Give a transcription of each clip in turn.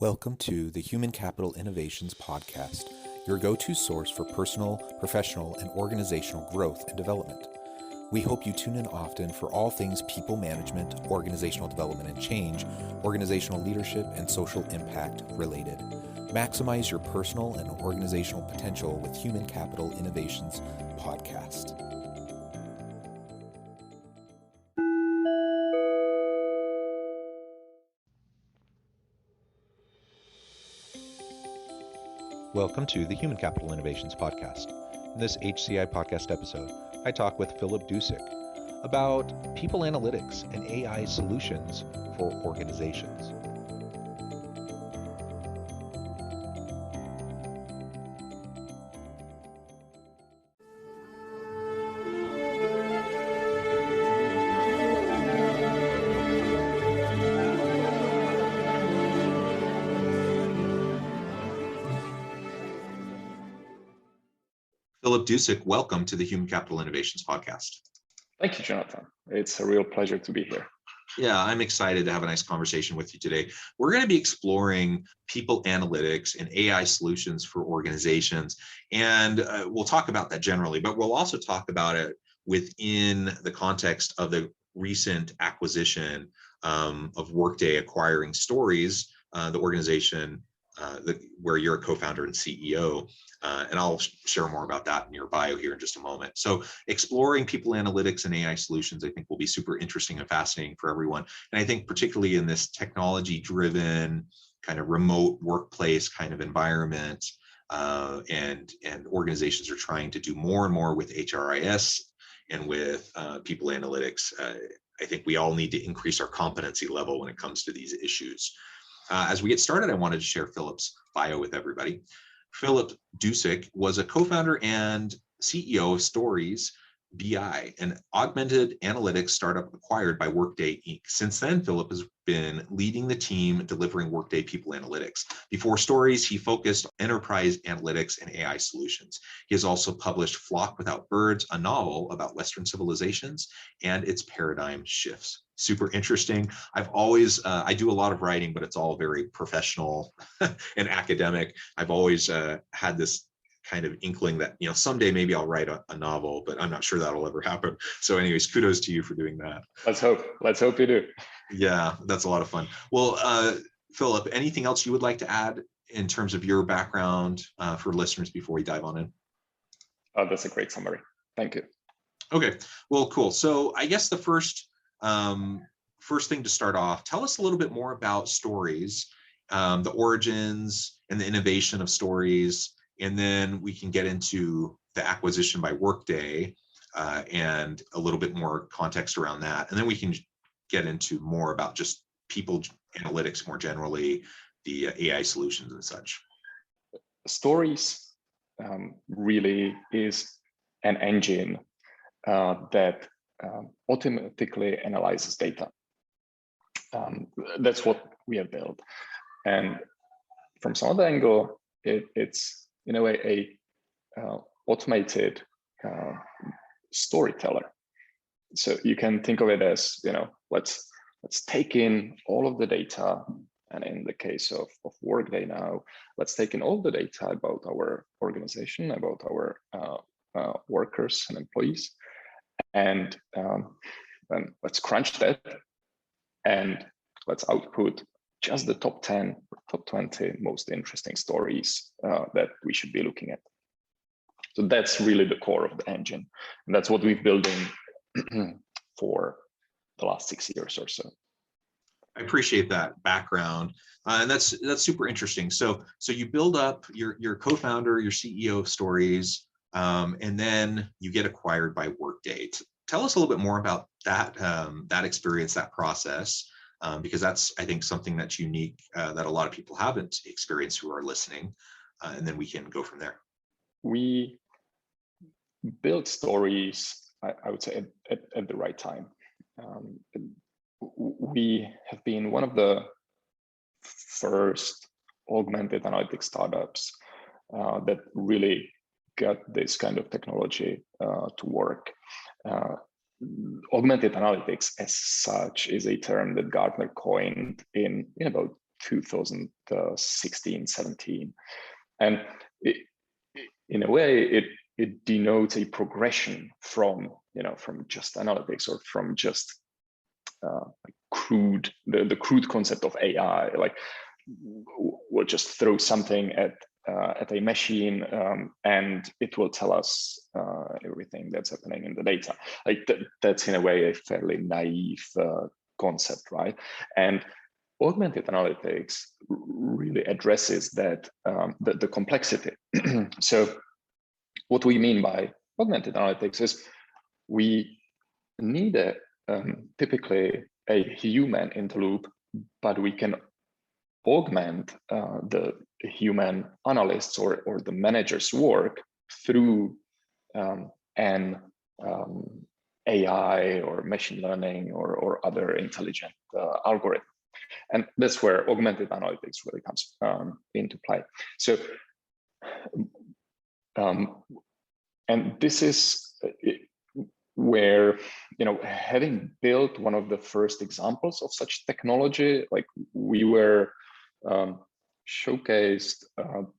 Welcome to the Human Capital Innovations Podcast, your go-to source for personal, professional, and organizational growth and development. We hope you tune in often for all things people management, organizational development and change, organizational leadership, and social impact related. Maximize your personal and organizational potential with Human Capital Innovations Podcast. Welcome to the Human Capital Innovations Podcast. In this HCI podcast episode, I talk with Filip Dousek about people analytics and AI solutions for organizations. Filip Dousek, welcome to the Human Capital Innovations Podcast. Thank you, Jonathan. It's a real pleasure to be here. Yeah, I'm excited to have a nice conversation with you today. We're going to be exploring people analytics and AI solutions for organizations. And we'll talk about that generally, but we'll also talk about it within the context of the recent acquisition of Workday acquiring Stories, the organization where you're a co-founder and CEO. And I'll share more about that in your bio here in just a moment. So exploring people analytics and AI solutions, I think will be super interesting and fascinating for everyone. And I think particularly in this technology-driven kind of remote workplace kind of environment, and organizations are trying to do more and more with HRIS and with people analytics. I think we all need to increase our competency level when it comes to these issues. As we get started, I wanted to share Filip's bio with everybody. Filip Dousek was a co-founder and CEO of Stories BI, an augmented analytics startup acquired by Workday Inc. Since then, Filip has been leading the team delivering Workday People Analytics. Before Stories, he focused on enterprise analytics and AI solutions. He has also published Flock Without Birds, a novel about Western civilizations and its paradigm shifts. Super interesting. I've always, I do a lot of writing, but it's all very professional and academic. I've always had this kind of inkling that, someday maybe I'll write a novel, but I'm not sure that'll ever happen. So anyways, kudos to you for doing that. Let's hope you do. Yeah, that's a lot of fun. Well, Filip, anything else you would like to add in terms of your background for listeners before we dive on in? Oh, that's a great summary. Thank you. Okay, well, cool. So I guess the first thing to start off, tell us a little bit more about Stories, the origins and the innovation of Stories, and then we can get into the acquisition by Workday and a little bit more context around that. And then we can get into more about just people analytics more generally, the AI solutions and such. Stories really is an engine that automatically analyzes data. That's what we have built. And from some other angle, it's in a way a automated storyteller. So you can think of it as, let's take in all of the data. And in the case of Workday now, let's take in all the data about our organization, about our workers and employees. And then let's crunch that and let's output just the top 10 or top 20 most interesting stories that we should be looking at. So that's really the core of the engine. And that's what we've built for the last 6 years or so. I appreciate that background. And that's super interesting. So you build up your co-founder, your CEO of Stories, and then you get acquired by Workday. Tell us a little bit more about that experience, that process, because that's, I think, something that's unique that a lot of people haven't experienced who are listening, and then we can go from there. We built Stories, I would say, at the right time. We have been one of the first augmented analytics startups that really got this kind of technology to work. Augmented analytics as such is a term that Gartner coined in about 2016, 17. And in a way, it denotes a progression from, from just analytics or from just like the crude concept of AI. Like, we'll just throw something at a machine and it will tell us everything that's happening in the data. Like that's in a way a fairly naive concept, right? And augmented analytics really addresses that, the complexity. So what we mean by augmented analytics is we need typically a human in the loop, but we can augment the human analysts or the manager's work through an AI or machine learning or other intelligent algorithm. And that's where augmented analytics really comes into play. So, and this is where, having built one of the first examples of such technology, like we were showcased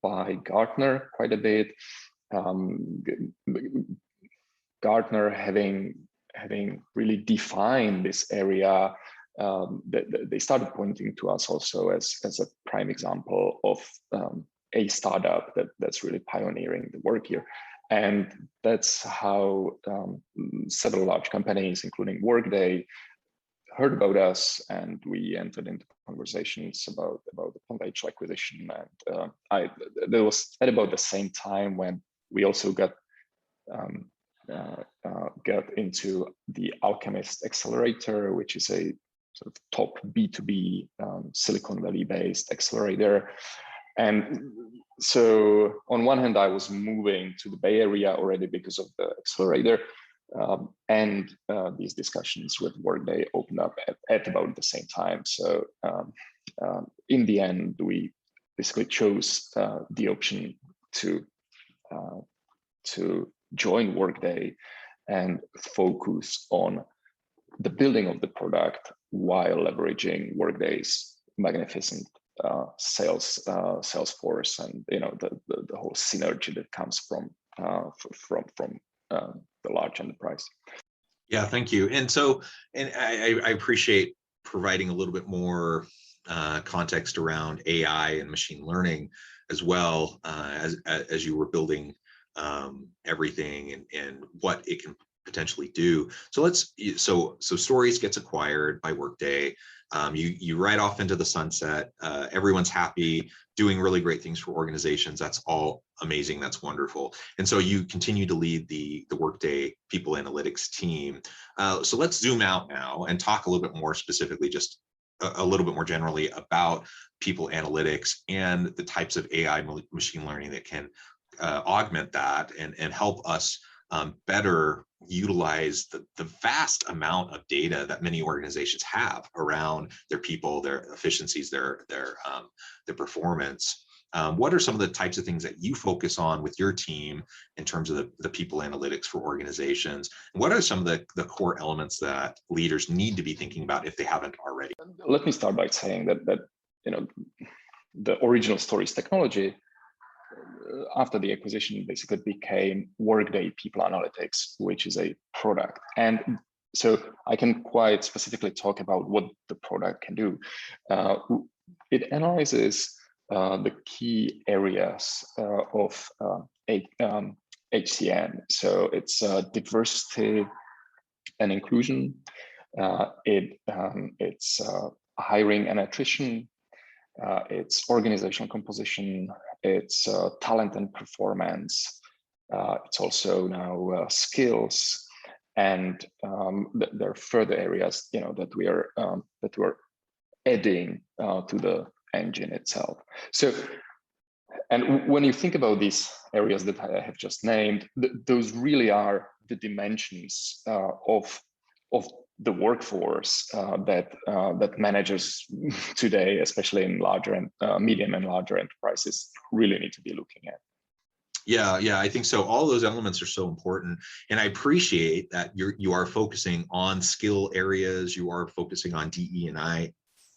by Gartner quite a bit. Gartner having really defined this area, they started pointing to us also as a prime example of a startup that's really pioneering the work here. And that's how several large companies, including Workday, heard about us, and we entered into conversations about the potential acquisition. And there was at about the same time when we also got into the Alchemist Accelerator, which is a sort of top B2B Silicon Valley based accelerator. And so on one hand, I was moving to the Bay Area already because of the accelerator, and these discussions with Workday opened up at about the same time. So in the end, we basically chose the option to join Workday and focus on the building of the product while leveraging Workday's magnificent sales force and the whole synergy that comes from the large enterprise. Yeah, thank you. And so, and I appreciate providing a little bit more context around AI and machine learning as well, as you were building everything and what it can potentially do. So so Stories gets acquired by Workday. You ride off into the sunset. Everyone's happy, doing really great things for organizations. That's all amazing. That's wonderful. And so you continue to lead the Workday people analytics team. So let's zoom out now and talk a little bit more specifically, just a little bit more generally about people analytics and the types of AI machine learning that can augment that and help us better utilize the vast amount of data that many organizations have around their people, their efficiencies, their performance. What are some of the types of things that you focus on with your team in terms of the people analytics for organizations? And what are some of the core elements that leaders need to be thinking about if they haven't already? Let me start by saying that the original Stories technology, after the acquisition, basically became Workday People Analytics, which is a product. And so I can quite specifically talk about what the product can do. It analyzes the key areas of HCM. So it's diversity and inclusion. It's hiring and attrition. It's organizational composition. It's talent and performance. It's also now skills, and there are further areas that we're adding to the engine itself. So, and when you think about these areas that I have just named, those really are the dimensions of the workforce that managers today, especially in larger and medium and larger enterprises, really need to be looking at. Yeah, I think so. All those elements are so important, and I appreciate that you are focusing on skill areas. You are focusing on DE&I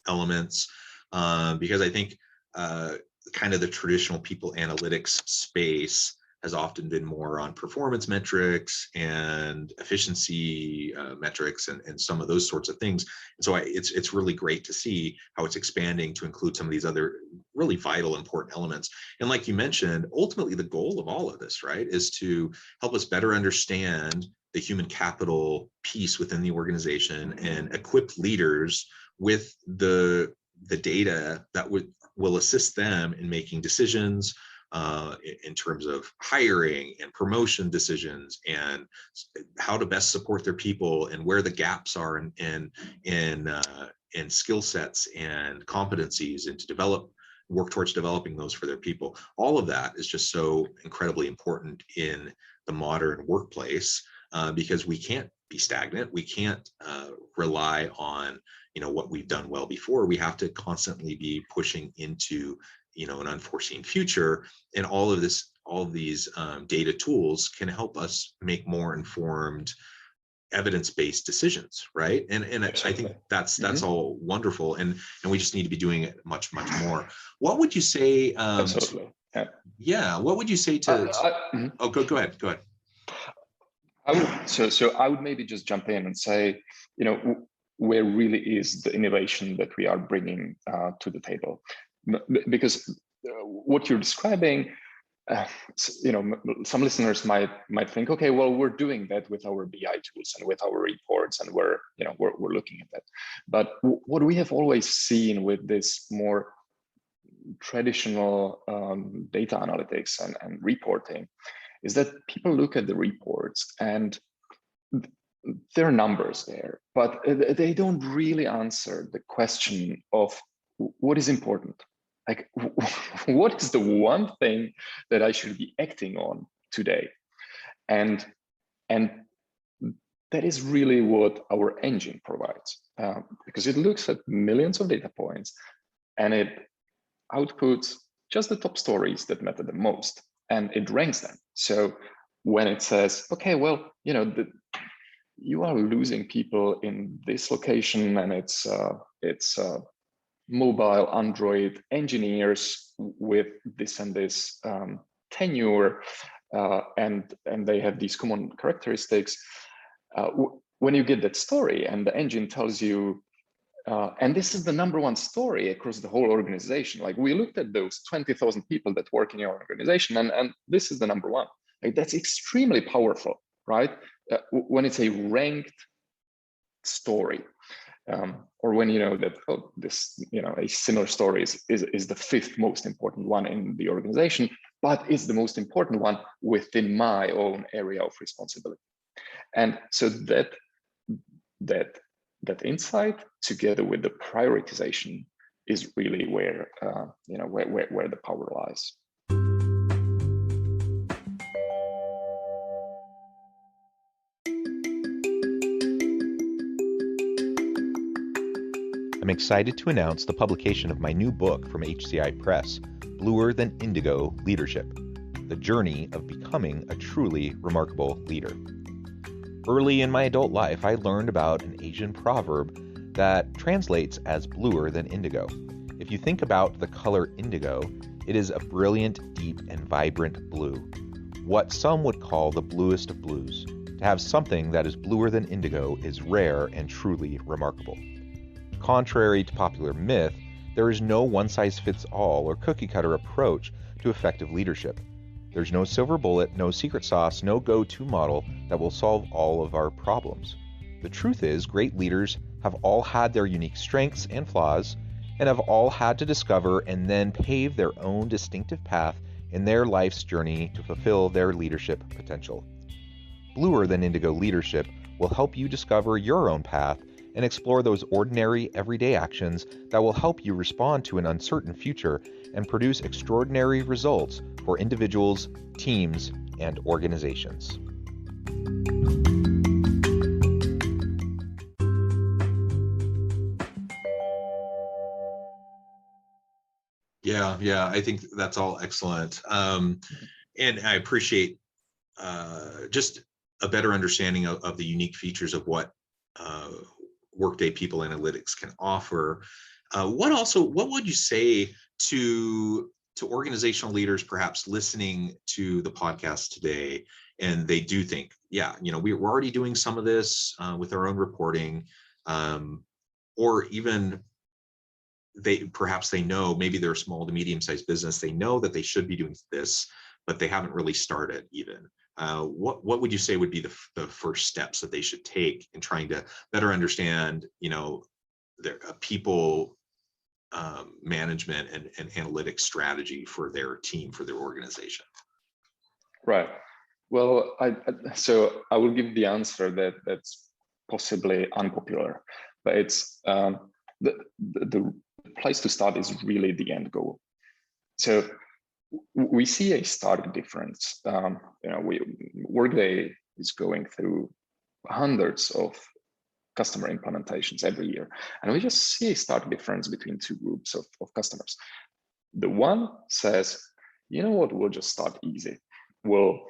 elements. because I think kind of the traditional people analytics space has often been more on performance metrics and efficiency metrics and some of those sorts of things. And so it's really great to see how it's expanding to include some of these other really vital, important elements. And like you mentioned, ultimately the goal of all of this, right, is to help us better understand the human capital piece within the organization and equip leaders with the data that will assist them in making decisions in terms of hiring and promotion decisions and how to best support their people and where the gaps are in skill sets and competencies, and to work towards developing those for their people. All of that is just so incredibly important in the modern workplace because we can't be stagnant. We can't rely on what we've done well before. We have to constantly be pushing into an unforeseen future, and all of these data tools can help us make more informed, evidence-based decisions, right? And I think that's all wonderful, and we just need to be doing it much more. What would you say? Absolutely. Yeah. What would you say to? Oh, go ahead. I would maybe just jump in and say, where really is the innovation that we are bringing to the table? Because what you're describing, some listeners might think, okay, well, we're doing that with our BI tools and with our reports, and we're looking at that. But what we have always seen with this more traditional data analytics and reporting is that people look at the reports and there are numbers there, but they don't really answer the question of what is important. Like, what is the one thing that I should be acting on today? And that is really what our engine provides, because it looks at millions of data points and it outputs just the top stories that matter the most, and it ranks them. So when it says, okay, well, you are losing people in this location, and it's mobile Android engineers with this and this tenure, and they have these common characteristics. When you get that story and the engine tells you, and this is the number one story across the whole organization. Like, we looked at those 20,000 people that work in your organization, and this is the number one. Like, that's extremely powerful, right? When it's a ranked story, or when you know that a similar story is the fifth most important one in the organization, but it's the most important one within my own area of responsibility. And so that insight, together with the prioritization, is really where the power lies. I'm excited to announce the publication of my new book from HCI Press, Bluer Than Indigo Leadership: The Journey of Becoming a Truly Remarkable Leader. Early in my adult life, I learned about an Asian proverb that translates as bluer than indigo. If you think about the color indigo, it is a brilliant, deep, and vibrant blue, what some would call the bluest of blues. To have something that is bluer than indigo is rare and truly remarkable. Contrary to popular myth, there is no one-size-fits-all or cookie-cutter approach to effective leadership. There's no silver bullet, no secret sauce, no go-to model that will solve all of our problems. The truth is, great leaders have all had their unique strengths and flaws, and have all had to discover and then pave their own distinctive path in their life's journey to fulfill their leadership potential. Bluer Than Indigo Leadership will help you discover your own path and explore those ordinary, everyday actions that will help you respond to an uncertain future and produce extraordinary results for individuals, teams, and organizations. Yeah, I think that's all excellent. And I appreciate just a better understanding of the unique features of what Workday People Analytics can offer. What would you say to organizational leaders perhaps listening to the podcast today, and they do think, yeah, we're already doing some of this with our own reporting, or even perhaps they know, maybe they're a small to medium-sized business, they know that they should be doing this, but they haven't really started even. What would you say would be the first steps that they should take in trying to better understand, their people management and analytics strategy for their team, for their organization? Right. Well, so I will give the answer that's possibly unpopular, but it's the place to start is really the end goal. So we see a stark difference. Workday is going through hundreds of customer implementations every year, and we just see a stark difference between two groups of customers. The one says, you know what, we'll just start easy. We'll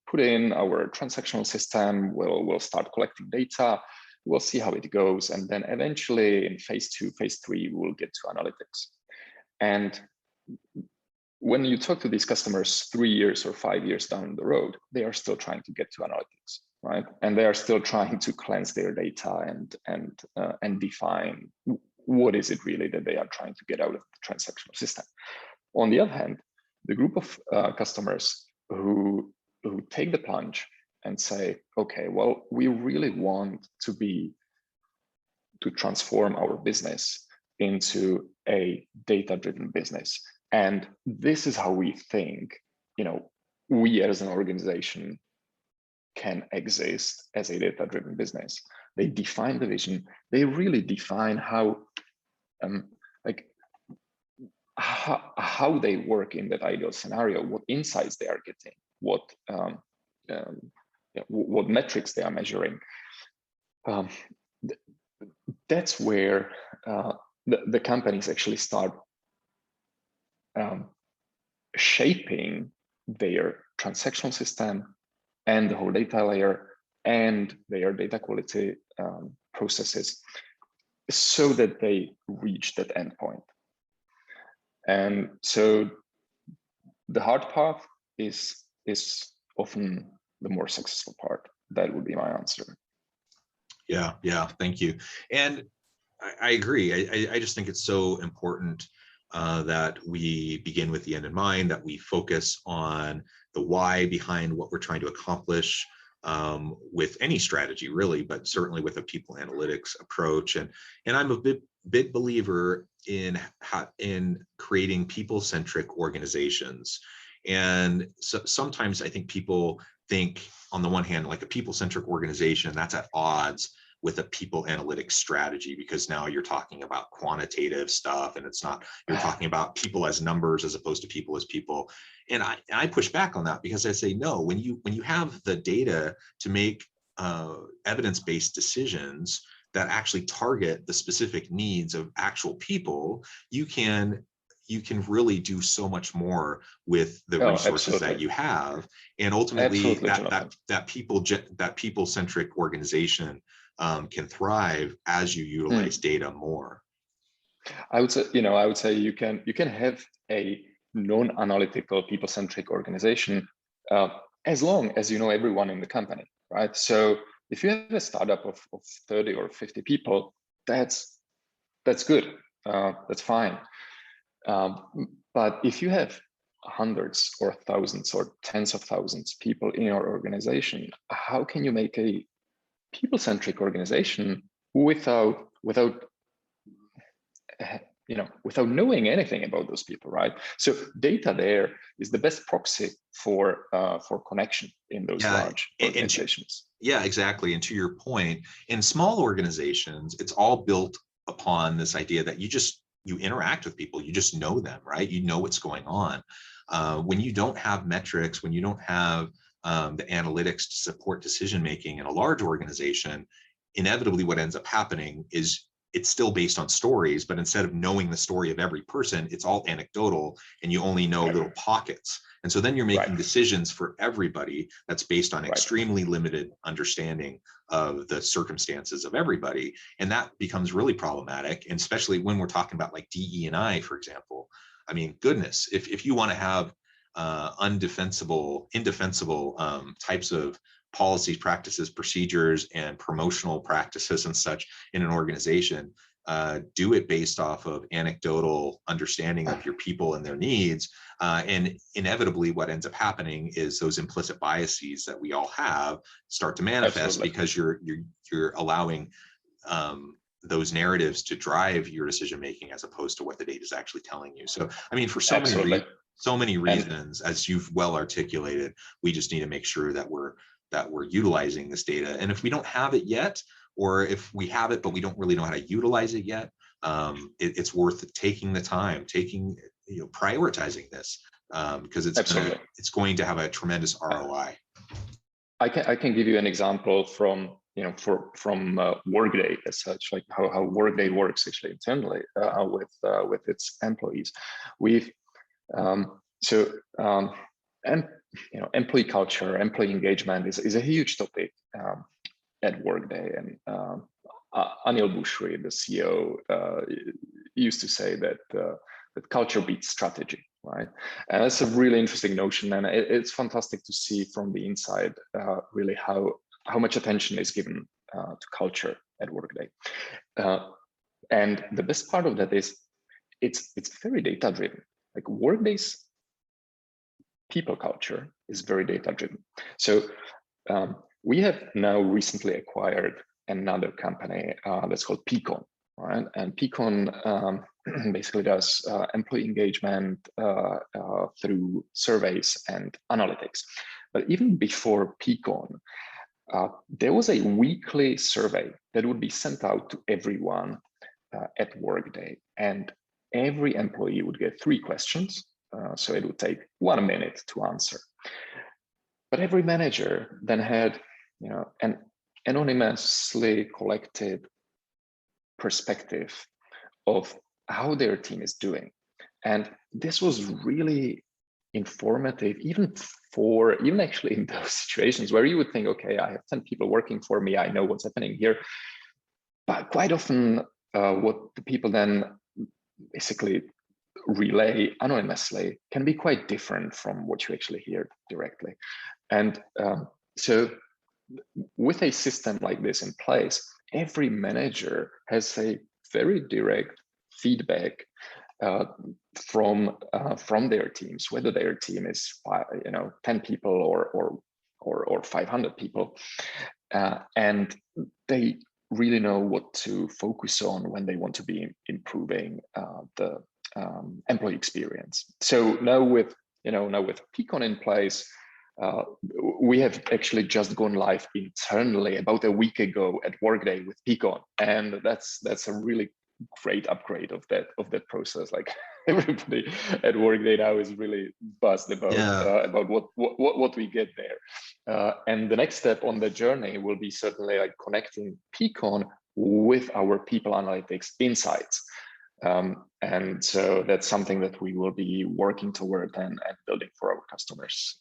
put in our transactional system, we'll start collecting data, we'll see how it goes, and then eventually in phase 2, phase 3, we'll get to analytics. And when you talk to these customers 3 years or 5 years down the road, they are still trying to get to analytics, right? And they are still trying to cleanse their data and define what is it really that they are trying to get out of the transactional system. On the other hand, the group of customers who take the plunge and say, okay, well, we really want to transform our business into a data-driven business. And this is how we think, we as an organization can exist as a data-driven business. They define the vision. They really define how they work in that ideal scenario, what insights they are getting, what metrics they are measuring. That's where the companies actually start shaping their transactional system and the whole data layer and their data quality processes so that they reach that endpoint. And so the hard path is often the more successful part. That would be my answer. Yeah, thank you. And I agree. I just think it's so important that we begin with the end in mind, that we focus on the why behind what we're trying to accomplish with any strategy, really, but certainly with a people analytics approach. And I'm a big believer in creating people-centric organizations. And so sometimes I think people think, on the one hand, like a people-centric organization, that's at odds with a people analytics strategy, because now you're talking about quantitative stuff, and you're talking about people as numbers as opposed to people as people. And I push back on that, because I say, no, when you have the data to make evidence-based decisions that actually target the specific needs of actual people, you can really do so much more with the resources absolutely. that you have. And ultimately that people-centric organization can thrive as you utilize data more. I would say you can have a non-analytical people-centric organization as long as you know everyone in the company, right? So if you have a startup of 30 or 50 people, that's good. That's fine. But if you have hundreds or thousands or tens of thousands of people in your organization, how can you make a people-centric organization without knowing anything about those people, right? So data there is the best proxy for connection in those large organizations. Yeah, exactly. And to your point, in small organizations, it's all built upon this idea that you interact with people, you just know them, right? You know what's going on. When you don't have metrics, when you don't have the analytics to support decision making in a large organization, inevitably what ends up happening is it's still based on stories, but instead of knowing the story of every person, it's all anecdotal and you only know little pockets. And so then you're making decisions for everybody that's based on extremely limited understanding of the circumstances of everybody. And that becomes really problematic. And especially when we're talking about like DE&I, for example. I mean, goodness, if you want to have indefensible types of policies, practices, procedures, and promotional practices and such in an organization, do it based off of anecdotal understanding of your people and their needs. And inevitably what ends up happening is those implicit biases that we all have start to manifest because you're allowing those narratives to drive your decision making as opposed to what the data is actually telling you. So, I mean, for so many reasons, as you've well articulated, we just need to make sure that we're utilizing this data. And if we don't have it yet, or if we have it but we don't really know how to utilize it yet, it's worth taking the time, prioritizing this, because it's going to have a tremendous ROI. I can give you an example from Workday as such, like how Workday works actually internally with its employees. We've employee culture, employee engagement is a huge topic at Workday. And Anil Bushri, the CEO, used to say that culture beats strategy, right? And that's a really interesting notion, and it's fantastic to see from the inside really how much attention is given to culture at Workday. And the best part of that is it's very data driven. Like Workday's people culture is very data driven. So we have now recently acquired another company that's called Peakon, right? And Peakon basically does employee engagement through surveys and analytics. But even before Peakon, there was a weekly survey that would be sent out to everyone at Workday, and every employee would get 3 questions. So it would take 1 minute to answer. But every manager then had, an anonymously collected perspective of how their team is doing. And this was really informative, even actually in those situations where you would think, okay, I have 10 people working for me, I know what's happening here. But quite often what the people then basically relay anonymously can be quite different from what you actually hear directly. And so with a system like this in place, every manager has a very direct feedback from their teams, whether their team is 10 people or 500 people, and they really know what to focus on when they want to be improving the employee experience. So now with Peakon in place, we have actually just gone live internally about a week ago at Workday with Peakon, and that's a really great upgrade of that process. Like everybody at Workday now is really buzzed about what we get there. And the next step on the journey will be certainly like connecting Peakon with our people analytics insights. And so that's something that we will be working toward and building for our customers,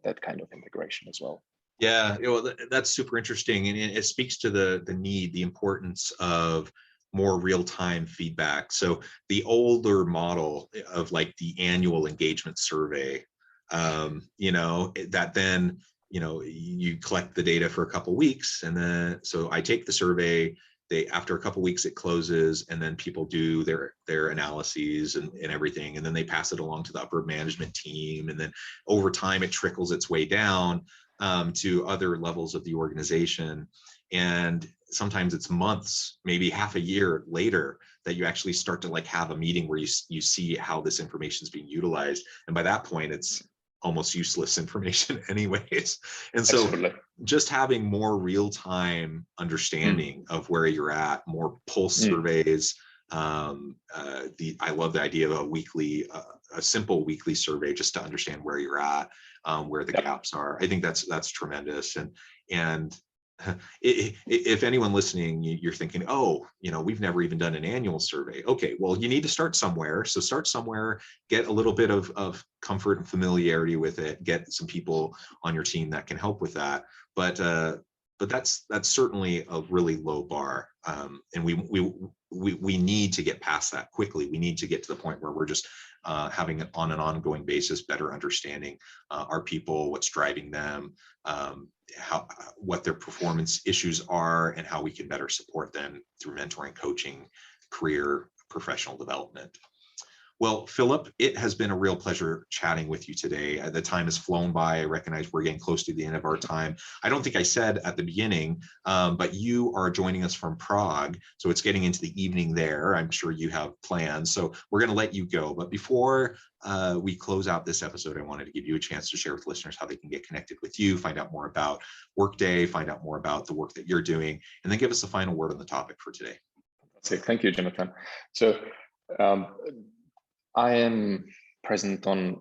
that kind of integration as well. Yeah, that's super interesting. And it speaks to the need, the importance of more real-time feedback. So the older model of like the annual engagement survey, that then, you collect the data for a couple of weeks, and then, so I take the survey, after a couple of weeks it closes, and then people do their analyses and everything, and then they pass it along to the upper management team, and then over time it trickles its way down to other levels of the organization. And sometimes it's months, maybe half a year later, that you actually start to like have a meeting where you see how this information is being utilized. And by that point, it's almost useless information anyways. And so just having more real-time understanding of where you're at, more pulse surveys. I love the idea of a simple weekly survey just to understand where you're at, where the gaps are. I think that's tremendous. And if anyone listening, you're thinking, oh, we've never even done an annual survey. Okay, well, you need to start somewhere. So start somewhere, get a little bit of comfort and familiarity with it, get some people on your team that can help with that. But that's certainly a really low bar, and we need to get past that quickly. We need to get to the point where we're just having it on an ongoing basis, better understanding our people, what's driving them, what their performance issues are, and how we can better support them through mentoring, coaching, career, professional development. Well, Filip, it has been a real pleasure chatting with you today. The time has flown by. I recognize we're getting close to the end of our time. I don't think I said at the beginning, but you are joining us from Prague. So it's getting into the evening there. I'm sure you have plans. So we're going to let you go. But before we close out this episode, I wanted to give you a chance to share with listeners how they can get connected with you, find out more about Workday, find out more about the work that you're doing, and then give us the final word on the topic for today. Thank you, Jonathan. So I am present on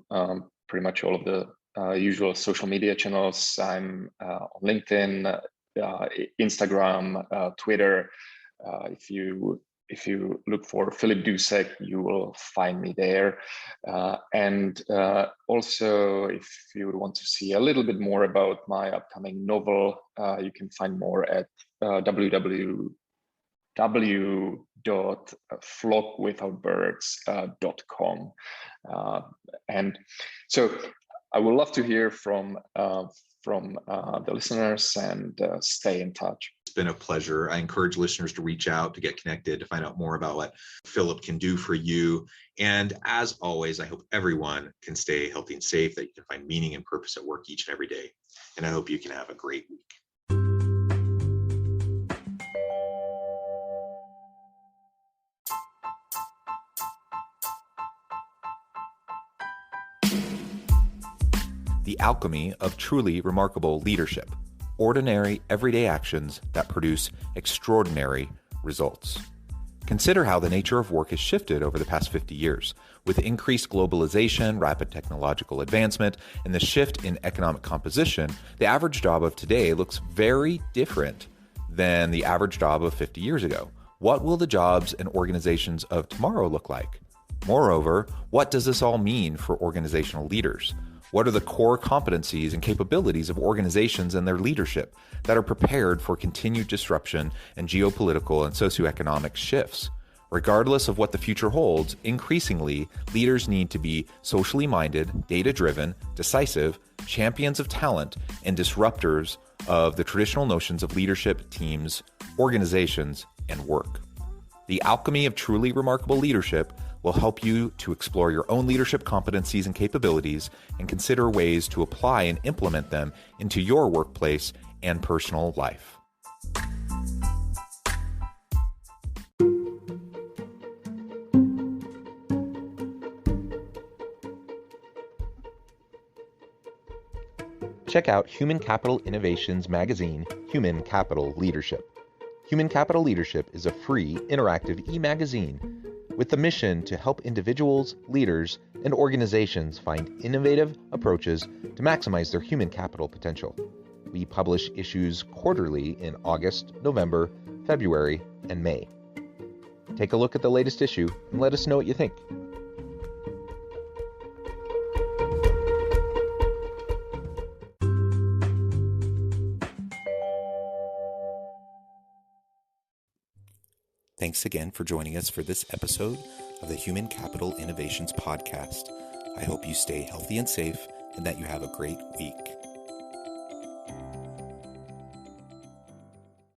pretty much all of the usual social media channels. I'm on LinkedIn, Instagram, Twitter. If you look for Filip Dousek, you will find me there. And also, if you want to see a little bit more about my upcoming novel, you can find more at www.flockwithoutbirds.com. And so I would love to hear from the listeners and stay in touch. It's been a pleasure. I encourage listeners to reach out, to get connected, to find out more about what Filip can do for you. And as always, I hope everyone can stay healthy and safe, that you can find meaning and purpose at work each and every day. And I hope you can have a great week. The alchemy of truly remarkable leadership. Ordinary, everyday actions that produce extraordinary results. Consider how the nature of work has shifted over the past 50 years. With increased globalization, rapid technological advancement, and the shift in economic composition, the average job of today looks very different than the average job of 50 years ago. What will the jobs and organizations of tomorrow look like? Moreover, what does this all mean for organizational leaders? What are the core competencies and capabilities of organizations and their leadership that are prepared for continued disruption and geopolitical and socioeconomic shifts? Regardless of what the future holds, increasingly, leaders need to be socially minded, data-driven, decisive, champions of talent, and disruptors of the traditional notions of leadership, teams, organizations, and work. The alchemy of truly remarkable leadership will help you to explore your own leadership competencies and capabilities and consider ways to apply and implement them into your workplace and personal life. Check out Human Capital Innovations magazine, Human Capital Leadership. Human Capital Leadership is a free, interactive e-magazine with the mission to help individuals, leaders, and organizations find innovative approaches to maximize their human capital potential. We publish issues quarterly in August, November, February, and May. Take a look at the latest issue and let us know what you think. Thanks again for joining us for this episode of the Human Capital Innovations Podcast. I hope you stay healthy and safe and that you have a great week.